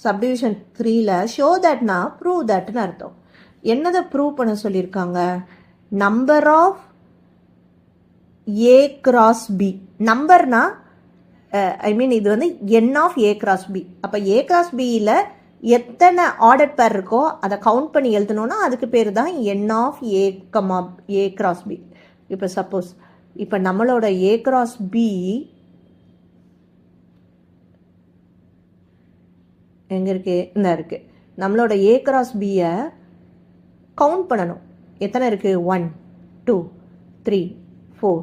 Subdivision 3ல show தட்னா prove தட்னு அர்த்தம். என்னதை ப்ரூவ் பண்ண சொல்லியிருக்காங்க? Number of A cross B. நம்பர்னா இது வந்து n of A cross B. அப்போ ஏ கிராஸ் பியில் எத்தனை ஆர்டர் பேர் இருக்கோ அதை கவுண்ட் பண்ணி எழுதணும்னா அதுக்கு பேர் தான் n of A comma A cross B. இப்போ சப்போஸ் இப்போ நம்மளோட ஏ கிராஸ் பி எங்கே இருக்கு? இந்த இருக்குது. நம்மளோட ஏ கிராஸ் பியை கவுண்ட் பண்ணணும். எத்தனை இருக்குது? 1 2 3 4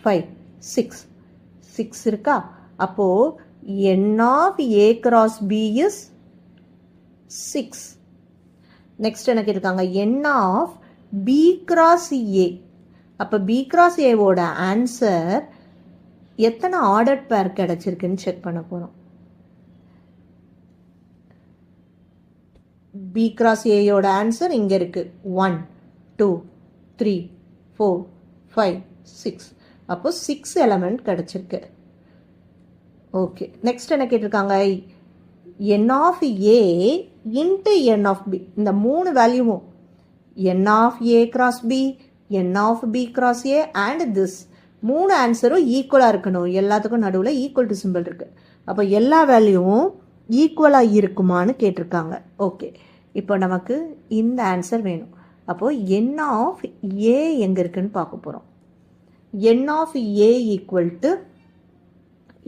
5 6 6 இருக்கா? அப்போது n of A cross B is 6. Next எனக்கு இருக்காங்க n of B cross A. அப்போ பி கிராஸ் ஏவோட ஆன்சர் எத்தனை ஆர்டர் பேர் கிடைச்சிருக்குன்னு செக் பண்ண போகிறோம். பி கிராஸ் ஏயோட ஆன்சர் இங்கே இருக்குது 1 2 3 4 5 6. அப்போ 6 எலமெண்ட் கிடச்சிருக்கு. ஓகே, நெக்ஸ்ட் என்ன கேட்டிருக்காங்க? N of A into n of B. இந்த 3 வேல்யூவும் n of A cross B, n of B cross A and this 3 ஆன்சரும் ஈக்குவலாக இருக்கணும். எல்லாத்துக்கும் நடுவில் ஈக்குவல் டு சிம்பிள் இருக்குது. அப்போ எல்லா வேல்யூவும் ஈக்குவலாக இருக்குமான்னு கேட்டிருக்காங்க. ஓகே, இப்போ நமக்கு இந்த ஆன்சர் வேணும். அப்போது என் ஆஃப் ஏ எங்கே இருக்குன்னு பார்க்க போகிறோம். N of A equal to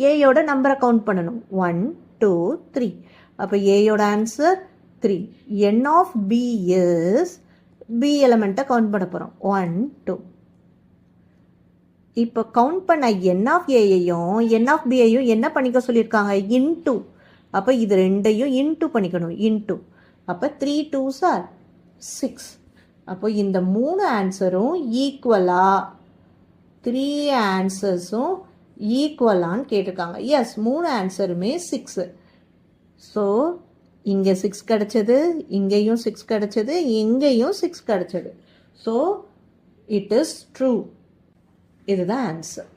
ஏயோட நம்பரை கவுண்ட் பண்ணணும். 1 2 3. அப்போ ஏயோட answer 3. N of B is B எலமெண்ட்டை கவுண்ட் பண்ண போகிறோம். 1 2. இப்போ கவுண்ட் பண்ண என் ஆஃப் ஏயையும் என் ஆஃப் பியையும் என்ன பண்ணிக்க சொல்லியிருக்காங்க? இன்டூ. அப்போ இது ரெண்டையும் இன்டூ பண்ணிக்கணும். இன்டூ. அப்போ 3 2s are 6. அப்போ இந்த 3 ஆன்சரும் ஈக்குவலாக 3 ஆன்சர்ஸும் ஈக்குவலான்னு கேட்டிருக்காங்க. எஸ், 3 ஆன்சருமே 6. ஸோ இங்கே 6 கிடச்சது, இங்கேயும் 6 கிடச்சது, இங்கேயும் 6 கிடச்சது. So it is true. இதுதான் ஆன்சர்.